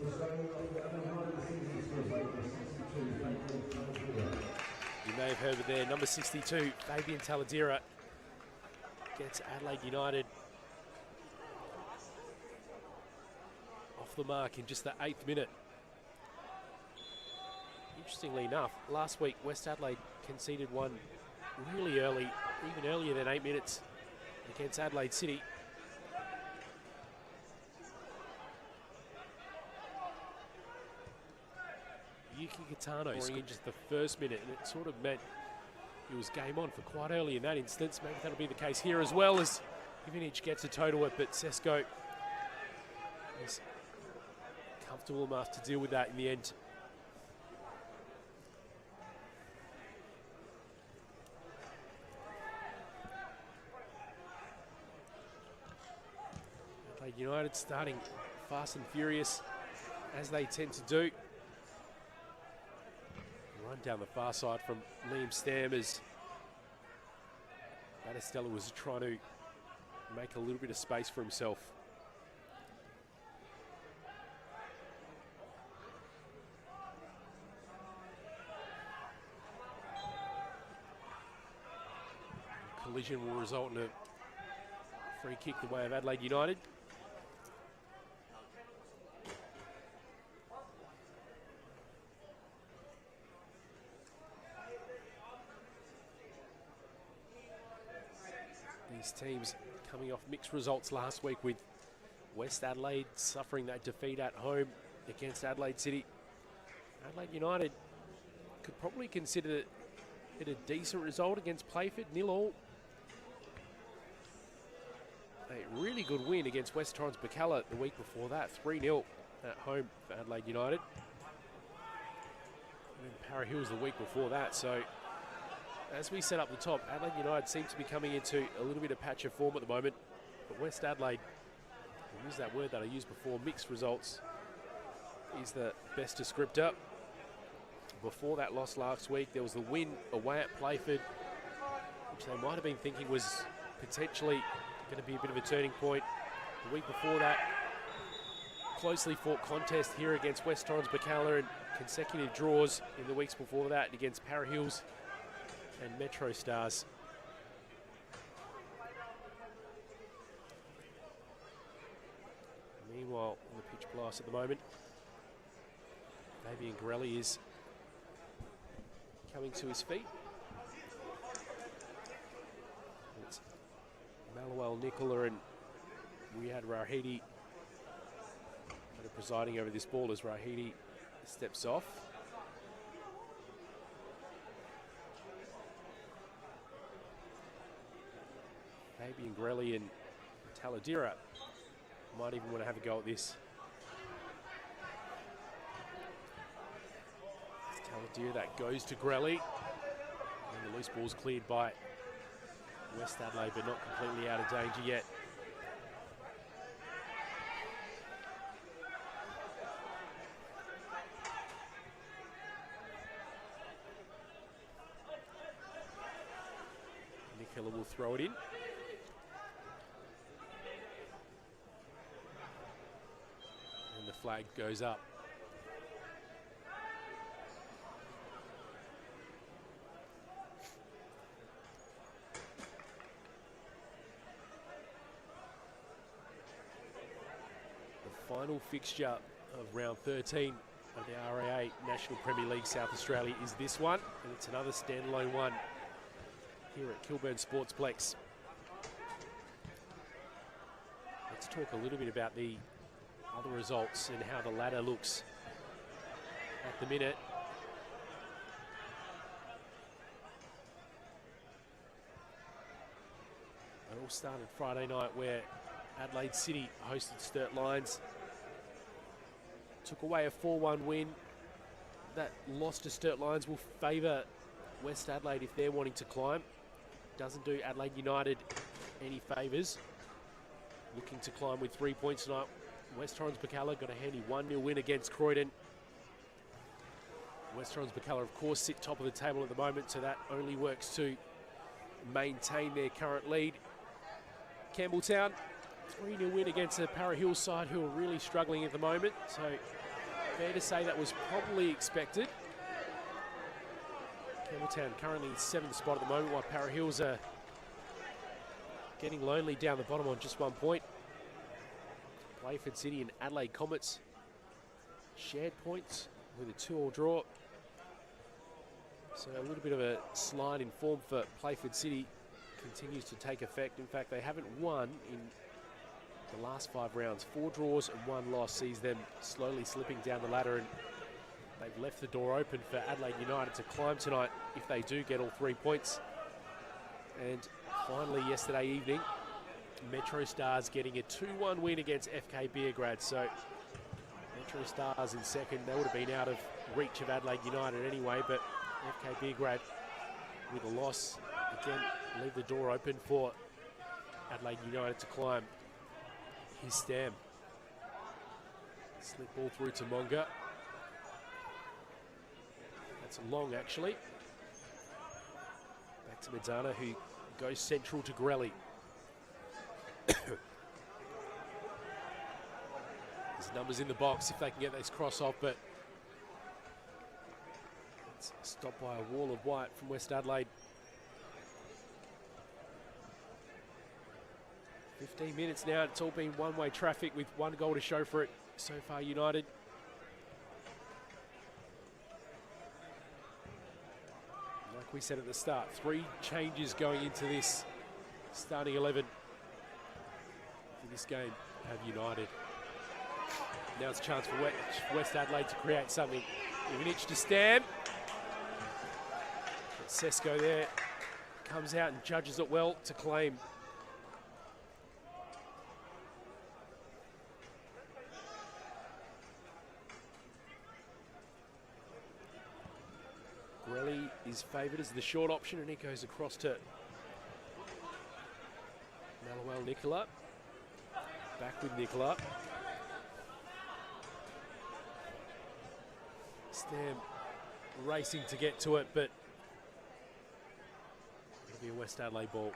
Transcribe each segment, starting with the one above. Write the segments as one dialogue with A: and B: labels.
A: You may have heard it there, number 62, Fabian Taladera, gets Adelaide United off the mark in just the 8th minute. Interestingly enough, last week West Adelaide conceded one really early, even earlier than 8 minutes, against Adelaide City. Yuki Kitano scoring in just the first minute, and it sort of meant it was game on for quite early in that instance. Maybe that'll be the case here as well, as Ivanic gets a total it, but Sesko is comfortable enough to deal with that in the end. Adelaide United starting fast and furious, as they tend to do. Run down the far side from Liam Stammers. Battistella was trying to make a little bit of space for himself. Collision will result in a free kick the way of Adelaide United. These teams coming off mixed results last week, with West Adelaide suffering that defeat at home against Adelaide City. Adelaide United could probably consider it a decent result against Playford, 0-0. A really good win against West Torrens Bacalla the week before that, 3-0 at home for Adelaide United. And then Para Hills the week before that, so as we set up the top, Adelaide United seems to be coming into a little bit of patch of form at the moment. But West Adelaide, I'll use that word that I used before, mixed results is the best descriptor. Before that loss last week, there was the win away at Playford, which they might have been thinking was potentially going to be a bit of a turning point. The week before that, closely fought contest here against West Torrens Bacalla, and consecutive draws in the weeks before that against Para Hills and Metro Stars. Meanwhile, on the pitch blast at the moment, Fabian Gorelli is coming to his feet. It's Maluel Nicola and Riyad Rahidi that are presiding over this ball as Rahidi steps off. Fabian Gorelli and Taladera might even want to have a go at this. It's Taladera that goes to Gorelli. And the loose ball's cleared by West Adelaide, but not completely out of danger yet. Nicola will throw it in. And the flag goes up. The final fixture of round 13 of the RAA National Premier League South Australia is this one, and it's another standalone one here at Kilburn Sportsplex. Let's talk a little bit about the other results and how the ladder looks at the minute. It all started Friday night, where Adelaide City hosted Sturt Lions. Took away a 4-1 win. That loss to Sturt Lions will favour West Adelaide if they're wanting to climb. Doesn't do Adelaide United any favours. Looking to climb with 3 points tonight. West Torrens Bacalla got a handy 1-0 win against Croydon. West Torrens Bacalla, of course, sit top of the table at the moment, so that only works to maintain their current lead. Campbelltown, 3-0 win against the Para Hills side, who are really struggling at the moment. So fair to say that was probably expected. Campbelltown currently 7th spot at the moment, while Para Hills are getting lonely down the bottom on just 1 point. Playford City and Adelaide Comets shared points with a 2-all draw. So a little bit of a slide in form for Playford City continues to take effect. In fact, they haven't won in the last 5 rounds. 4 draws and 1 loss sees them slowly slipping down the ladder, and they've left the door open for Adelaide United to climb tonight if they do get all 3 points. And finally, yesterday evening, Metro Stars getting a 2-1 win against FK Beograd. So Metro Stars in second. They would have been out of reach of Adelaide United anyway, but FK Beograd with a loss again leave the door open for Adelaide United to climb. Here's Stam. Slip ball through to Monga. That's long actually. Back to Mezzana, who goes central to Grelly. There's numbers in the box if they can get this cross off, but it's stopped by a wall of white from West Adelaide. 15 minutes now, it's all been one-way traffic with 1 goal to show for it so far, United. Like we said at the start, 3 changes going into this starting 11 for this game have United. Now it's a chance for West Adelaide to create something. Ivanic to Stam. But Sesko there comes out and judges it well to claim. Grelly is favoured as the short option, and he goes across to Manuel Nicola. Back with Nicola. Stam racing to get to it, but it'll be a West Adelaide ball.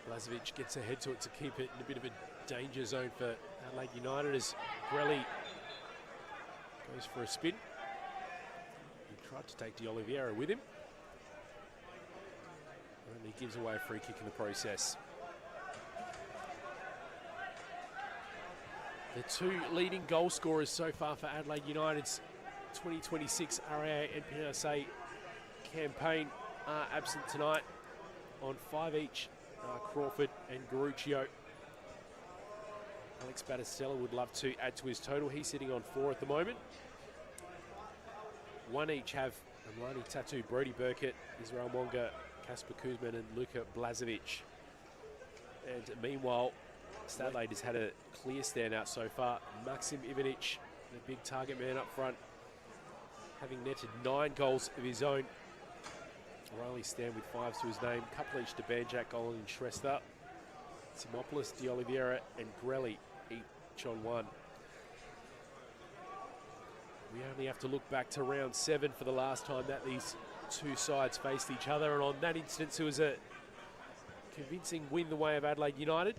A: Blazovic gets ahead to it to keep it in a bit of a danger zone for Adelaide United as Grelly goes for a spin. He tried to take De Oliveira with him. And he gives away a free kick in the process. The 2 leading goal scorers so far for Adelaide United's 2026 RAANPLSA campaign are absent tonight on 5 each. Crawford and Garuccio. Alex Battistella would love to add to his total. He's sitting on 4 at the moment. 1 each have Amlani Tatu, Brody Burkett, Israel Monga, Kasper Kuzman and Luka Blazovic. And meanwhile, Adelaide has had a clear standout so far. Maxim Ivanic, the big target man up front, having netted 9 goals of his own. Riley Stam with 5s to his name. Couple each to Banjak, Golan and Shrestha. Simopoulos, De Oliveira and Grelly each on 1. We only have to look back to round 7 for the last time that these 2 sides faced each other, and on that instance it was a convincing win the way of Adelaide United.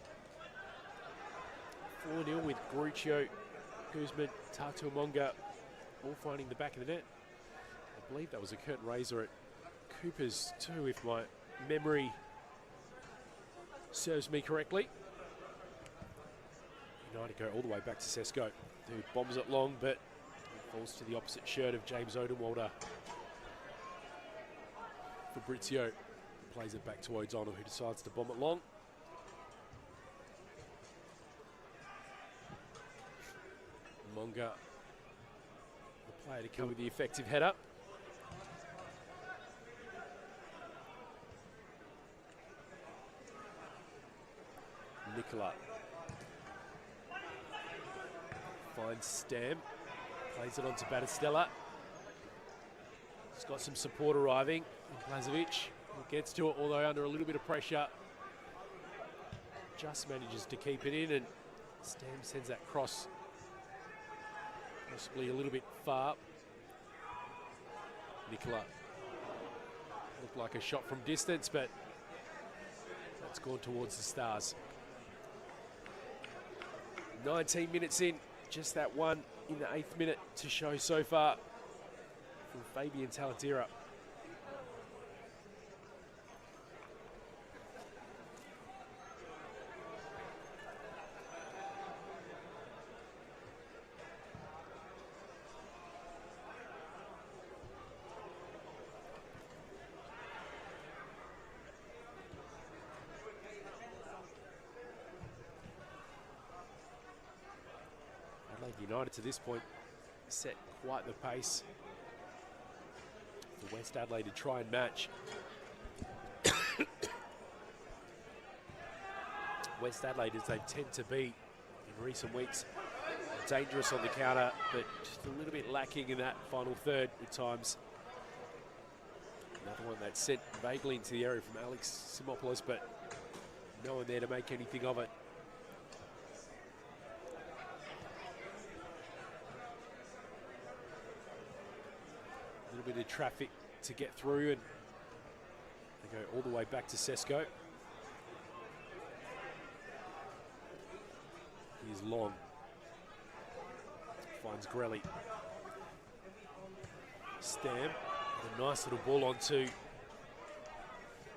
A: 4-0 with Garuccio, Guzman, Tatu Monga all finding the back of the net. I believe that was a curtain raiser at Cooper's too, if my memory serves me correctly. United go all the way back to Sesko, who bombs it long, but falls to the opposite shirt of James Odenwalder. Fabrizio plays it back to O'Donnell, who decides to bomb it long. Monga, the player to come with the effective header. Nicola finds Stam, plays it on to Battistella. He's got some support arriving. Blazovic gets to it, although under a little bit of pressure, just manages to keep it in, and Stam sends that cross possibly a little bit far. Nicola looked like a shot from distance, but that's gone towards the stars. 19 minutes in, just that one in the 8th minute to show so far from Fabian Talatira. United to this point set quite the pace for West Adelaide to try and match. West Adelaide, as they tend to be in recent weeks, dangerous on the counter, but just a little bit lacking in that final third at times. Another one that sent vaguely into the area from Alex Simopoulos, but no one there to make anything of it. A little bit of traffic to get through, and they go all the way back to Sesko. He's long. Finds Grelly. Stam with a nice little ball onto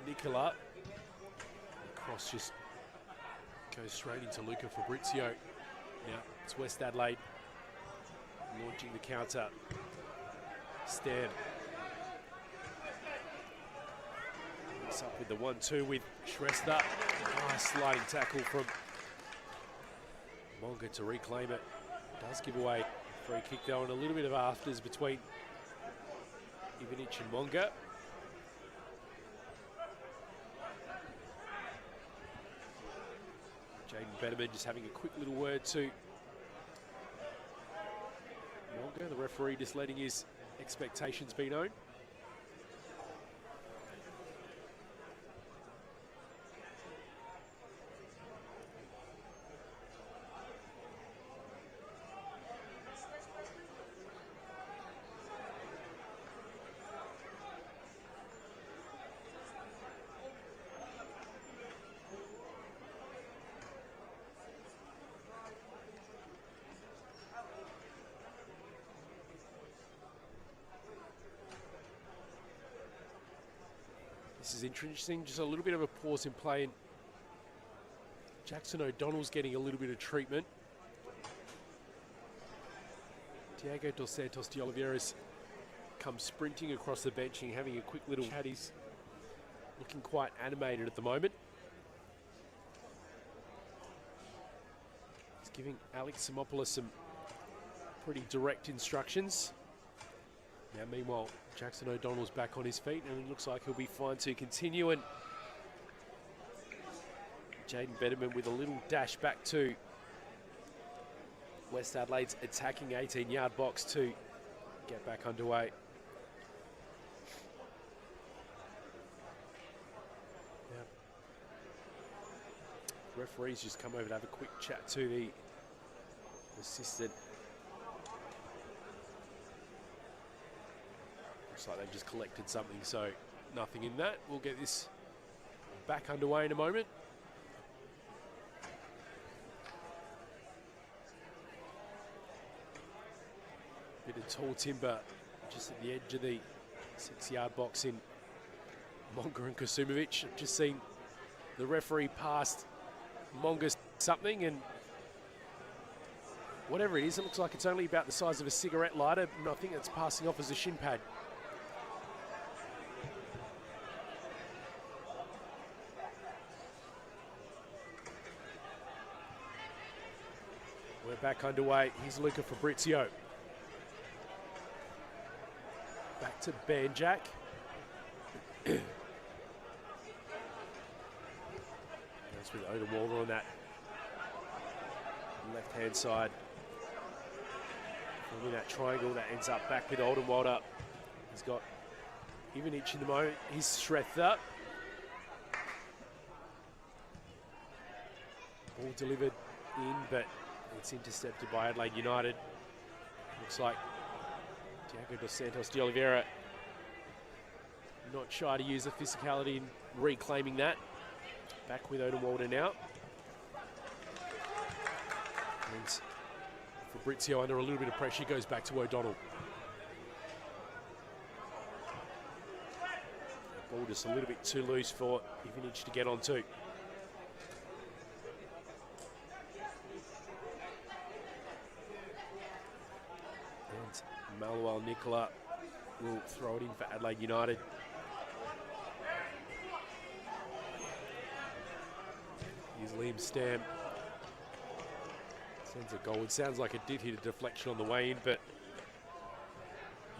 A: Nicola. The cross just goes straight into Luca Fabrizio. Now it's West Adelaide launching the counter. Stam. It's up with the 1-2 with Shrestha. Nice sliding tackle from Monga to reclaim it. Does give away a free kick though, and a little bit of afters between Ivanic and Monga. Jaden Benjamin just having a quick little word to Monga. The referee just letting his expectations be known. This is interesting, just a little bit of a pause in play, and Jackson O'Donnell's getting a little bit of treatment. Diego Dos Santos de Oliveira's come sprinting across the bench and having a quick little chat. He's looking quite animated at the moment. He's giving Alex Simopoulos some pretty direct instructions. Now, meanwhile, Jackson O'Donnell's back on his feet, and it looks like he'll be fine to continue. And Jaden Benjamin with a little dash back to West Adelaide's attacking 18-yard box to get back underway. Now, referees just come over to have a quick chat to the assistant. Looks like they've just collected something, so nothing in that. We'll get this back underway in a moment. Bit of tall timber just at the edge of the 6-yard box in Monga and Kasumovic. I've just seen the referee pass Monga something, and whatever it is, it looks like it's only about the size of a cigarette lighter, and I think it's passing off as a shin pad. We're back underway. Here's Luca Fabrizio. Back to Banjak. That's with Odenwalder on that left-hand side. Forming that triangle that ends up back with Odenwalder. He's got Ivanic in the moment. He's Shrestha. Ball delivered in, but it's intercepted by Adelaide United. Looks like Diego dos Santos de Oliveira not shy to use the physicality in reclaiming that. Back with Odenwalder now. And Fabrizio under a little bit of pressure goes back to O'Donnell. The ball just a little bit too loose for Ivanic to get onto. And Manuel Nicola will throw it in for Adelaide United. Here's Liam Stam. Sends a goal. It sounds like it did hit a deflection on the way in, but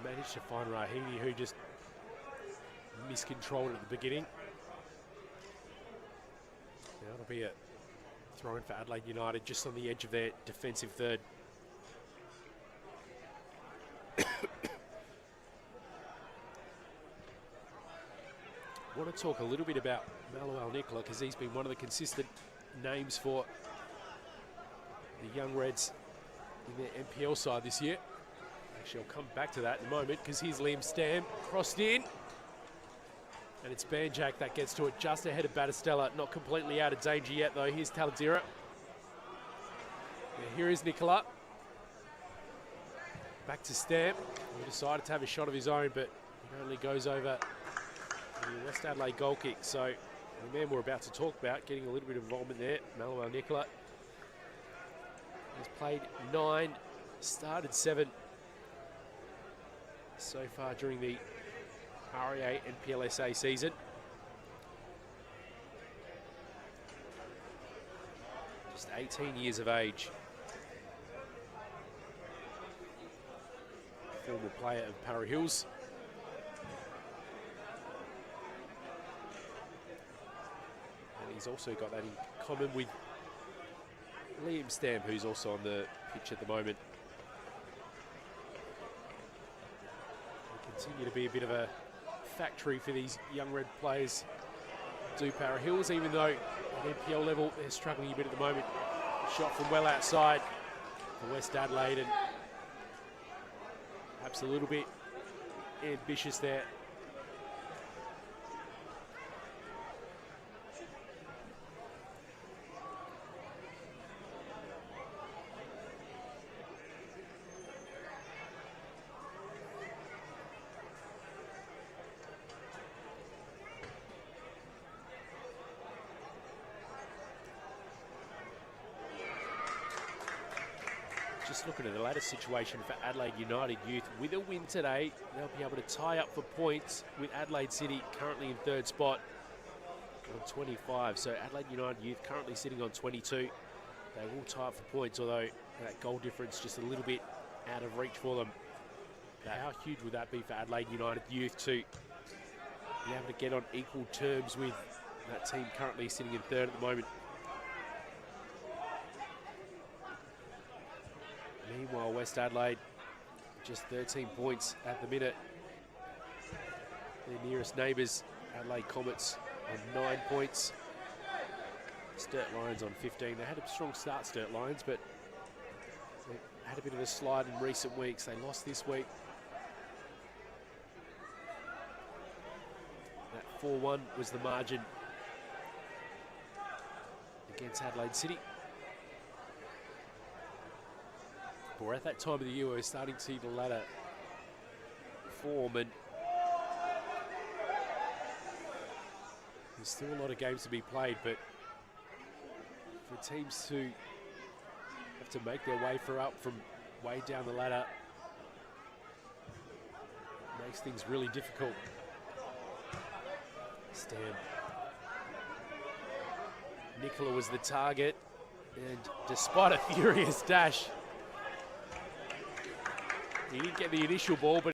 A: managed to find Rahimi, who just miscontrolled it at the beginning. Now it'll be a throw in for Adelaide United, just on the edge of their defensive third. I want to talk a little bit about Manuel Nicola, because he's been one of the consistent names for the Young Reds in their NPL side this year. Actually, I'll come back to that in a moment, because here's Liam Stam, crossed in. And it's Banjak that gets to it just ahead of Battistella. Not completely out of danger yet, though. Here's Taladira. Here is Nicola. Back to Stam. He decided to have a shot of his own, but it only goes over the West Adelaide goal kick. So the man we're about to talk about, getting a little bit of involvement there, Manuel Nicola, has played 9, started 7 so far during the RAANPLSA season. Just 18 years of age. Former player of Para Hills. And he's also got that in common with Liam Stam, who's also on the pitch at the moment. They continue to be a bit of a factory for these young red players do Para Hills, even though at NPL level they're struggling a bit at the moment. Shot from well outside for West Adelaide, and perhaps a little bit ambitious there. Just looking at the ladder situation for Adelaide United youth. With a win today, they'll be able to tie up for points with Adelaide City currently in 3rd spot on 25. So Adelaide United youth currently sitting on 22. They will tie up for points, although that goal difference just a little bit out of reach for them. How huge would that be for Adelaide United youth to be able to get on equal terms with that team currently sitting in 3rd at the moment? Meanwhile, West Adelaide just 13 points at the minute. Their nearest neighbours, Adelaide Comets, on 9 points. Sturt Lions on 15. They had a strong start, Sturt Lions, but they had a bit of a slide in recent weeks. They lost this week. That 4-1 was the margin against Adelaide City. We're at that time of the year where we're starting to see the ladder form, and there's still a lot of games to be played, but for teams to have to make their way up from way down the ladder makes things really difficult. Stam. Nicola was the target, and despite a furious dash, he didn't get the initial ball, but